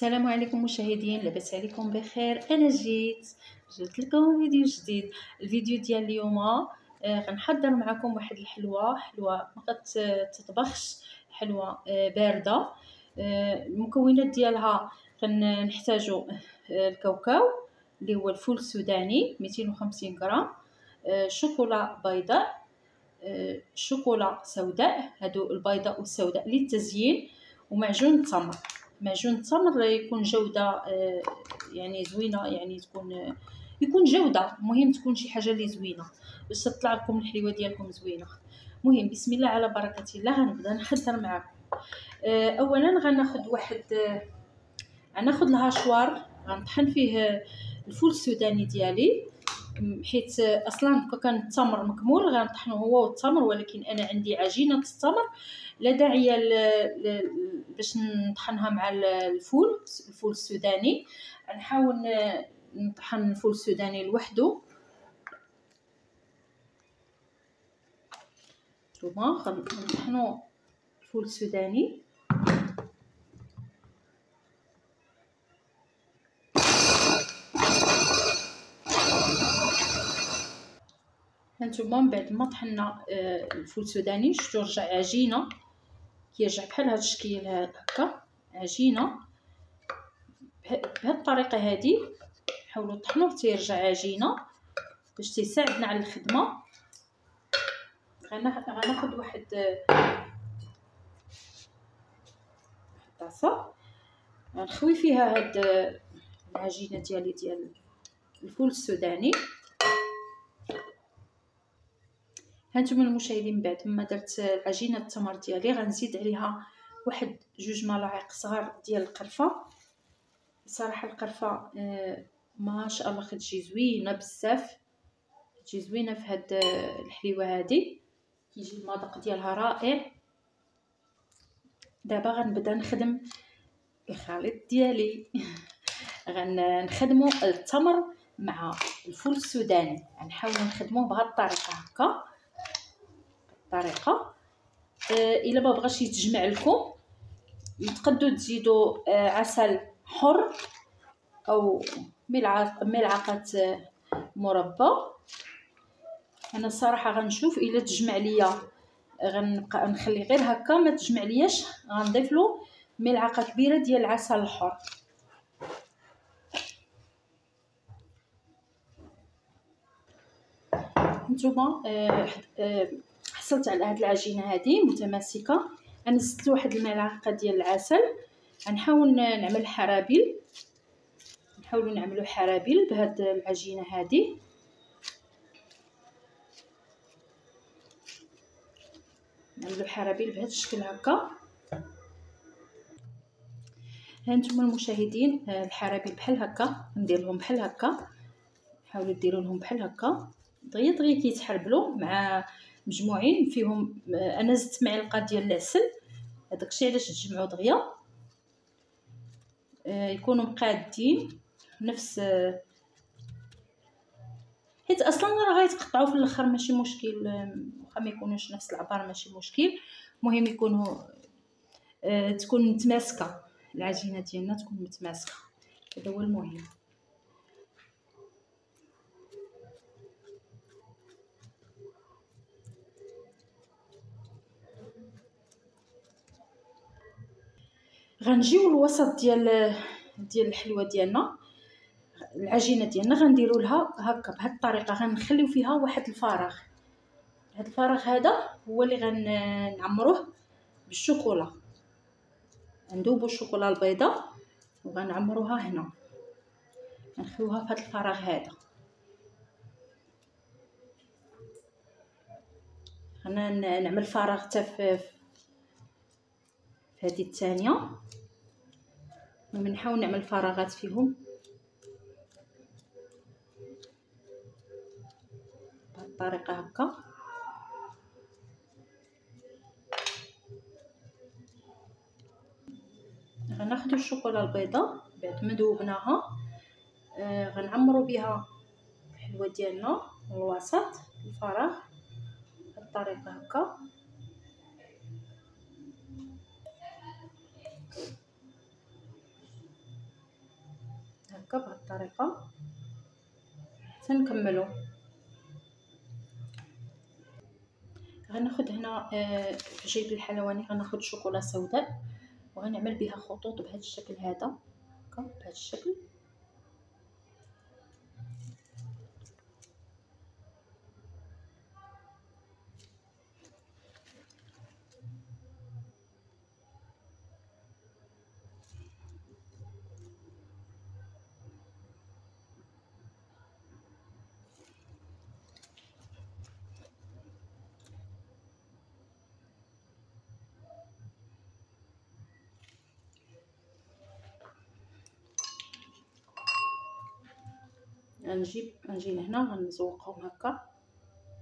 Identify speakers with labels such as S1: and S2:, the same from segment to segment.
S1: السلام عليكم مشاهدين، لاباس عليكم بخير. انا جيت لكم فيديو جديد. الفيديو ديال اليوم غنحضر معكم واحد الحلوه ما كتطبخش، حلوه بارده. المكونات ديالها غنحتاجوا الكاوكاو اللي هو الفول السوداني 250 غرام، شوكولا بيضاء، شوكولا سوداء، هادو البيضاء والسوداء للتزيين، ومعجون التمر. معجون التمر يكون جوده يعني زوينه، يعني يكون جوده، المهم تكون شي حاجه اللي زوينه باش تطلع لكم الحلوه ديالكم زوينه. المهم بسم الله على بركه الله غنبدا نحضر معكم. اولا غناخذ الهاشوار، غنطحن فيه الفول السوداني ديالي، حيت اصلا كان التمر مكمول غنطحنو هو والتمر، ولكن انا عندي عجينه التمر لا داعي باش نطحنها مع الفول السوداني. غنحاول نطحن الفول السوداني لوحده. نتوما غنطحنوا الفول السوداني. هانتوما من بعد ما طحنا الفول السوداني شفتو رجع عجينه، كيرجع بحال هذا الشكل هكا عجينه. بهذه الطريقه هذه حاولوا طحنوه تيرجع عجينه باش تيساعدنا على الخدمه. غناخذ واحد طاسه غنخوي فيها هاد العجينه ديال الفول السوداني. هانتوما المشاهدين بعد ما درت العجينه التمر ديالي غنزيد عليها واحد 2 ملاعق صغار ديال القرفه. صراحه القرفه ما شاء الله كتجي زوينه بزاف، تجي زوينه في هاد الحليوه هذه، كيجي المذاق ديالها رائع. دابا غنبدا نخدم الخليط ديالي. غنخدموا التمر مع الفول السوداني، غنحاول نخدموه بهذه الطريقه هكا. الا ما بغاش يتجمع لكم تقدروا تزيدوا عسل حر او ملعقه مربى. انا الصراحه غنشوف الا تجمع ليا غنخلي غير هكا، ما تجمع لياش غنضيف له ملعقه كبيره ديال العسل الحر. نتوما حصلت على هاد العجينه هذه متماسكه. انا زدت واحد الملعقه ديال العسل. غنحاول نعمل حرابيل، نحاولوا نعملوا حرابيل بهاد العجينه هذه. نعملوا حرابيل بهذا الشكل هكا. هانتوما المشاهدين الحرابيل بحال هكا نديرهم بحال هكا، حاولوا ديروا لهم بحال هكا دغيا كيتحربلوا مع مجموعين فيهم. انا زدت معلقه ديال العسل، هذاكشي علاش تجمعوا دغيا يكونوا مقادين نفس، حيت اصلا راه غيتقطعوا في الاخر ماشي مشكل، واخا ما يكونوش نفس العبار ماشي مشكل. المهم يكونوا تكون متماسكه، العجينه ديالنا تكون متماسكه، هذا هو المهم. غنجيو الوسط ديال الحلوه ديالنا، العجينه ديالنا غنديروا لها هكا بهذه الطريقه. غنخليو فيها واحد الفراغ، هذا الفراغ هذا هو اللي غنعمروه بالشوكولا. ندوبوا الشوكولا البيضاء وغنعمروها هنا، غنخليوها في هذا الفراغ هذا. انا نعمل فراغ حتى في هذه الثانيه، نحاول نعمل فراغات فيهم بهذه الطريقه هكا. غناخذ الشوكولا البيضاء بعد ما ذوبناها، غنعمروا بها الحلوه ديالنا الوسط الفراغ بهذه الطريقه هكا. الطريقه حتى نكملو. غناخد هنا في جيب الحلواني غناخد شوكولا سوداء وغنعمل بها خطوط بهذا الشكل هذا، هكا بهذا الشكل. غنجي لهنا غنزوقهم هكا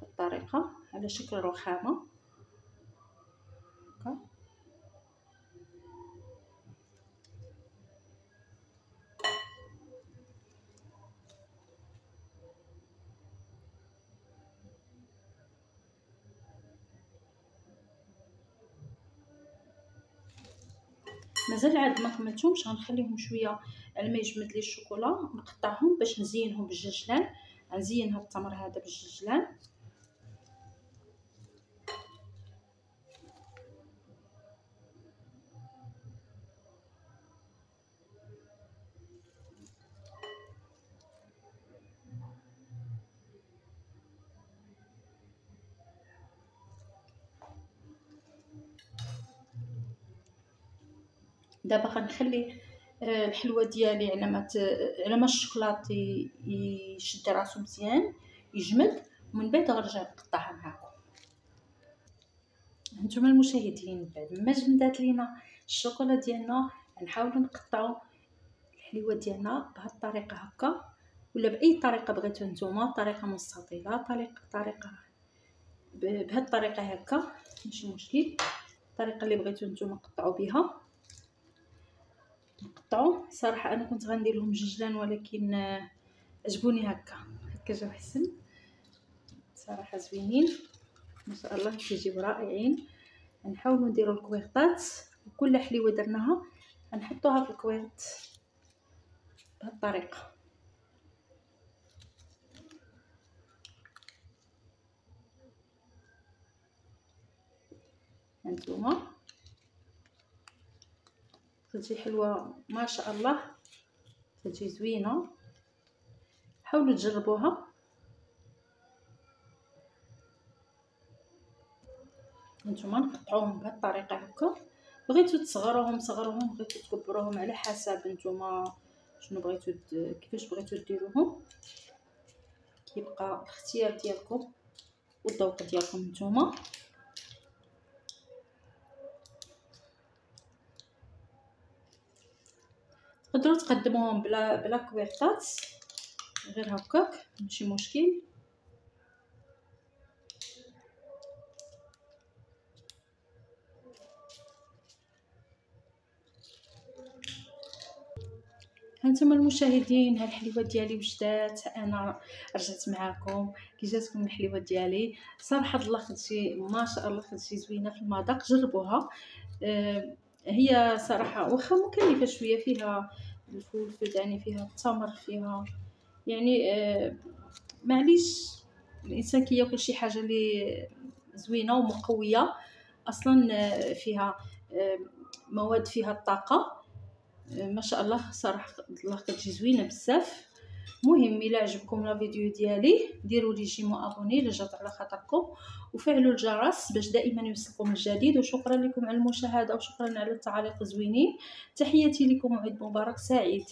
S1: بالطريقه على شكل رخامه هكا. مازال عاد ما كملتهمش، غنخليهم شويه على ما يجمد لي الشوكولا، نقطعهم باش نزينهم بالججلان. غنزين هاد التمر هذا بالججلان. دابا غنخلي الحلوه ديالي على ما الشوكولات يشد راسو مزيان يجمد، ومن بعد غنرجع نقطعها معكم. هانتوما المشاهدين بعد ما جمدات لينا الشوكولا ديالنا غنحاولوا نقطعوا الحلوه ديالنا بهذه الطريقه هكا، ولا باي طريقه بغيتو نتوما، طريقه مستطيله، طريقه بهذه الطريقه هكا ماشي مشكل، الطريقه اللي بغيتو نتوما قطعوا بها نقطعوا. صراحه انا كنت غندير لهم ججلان ولكن عجبوني هكا جاو احسن صراحه، زوينين ما شاء الله كيجيو رائعين. نحاولوا نديروا الكويرطات، وكل حليوه درناها غنحطوها في الكويرط بهذه الطريقه. هانتوما تجي حلوه ما شاء الله، تجي زوينه، حاولوا تجربوها. هانتوما نقطعوهم بهذه الطريقه هكا، بغيتو تصغروهم صغروهم، بغيتو تكبروهم على حسب نتوما شنو بغيتو كيفاش بغيتو ديروهم، كيبقى الاختيار ديالكم والذوق ديالكم نتوما. تقدروا تقدموهم بلا كويرطات غير هكاك ماشي مشكل. هانتوما المشاهدين هاد الحلوه ديالي وجدات، انا رجعت معاكم. كي جاتكم الحلوه ديالي صراحه الله خدشي ما شاء الله خدشي زوينه في المذاق، جربوها. هي صراحه واخا مكلفه شويه، فيها الفلفل يعني فيها التمر فيها يعني معليش الانسان كياكل شي حاجه اللي زوينه ومقويه اصلا، فيها مواد فيها الطاقه ما شاء الله صراحه الله كتجي زوينه بزاف. مهم الا عجبكم لا فيديو ديالي ديروا لي جيمو ابوني الا جات على خاطركم، وفعلوا الجرس باش دائما يوصلكم الجديد. وشكرا لكم على المشاهده، وشكرا على التعاليق الزوينين. تحياتي لكم وعيد مبارك سعيد.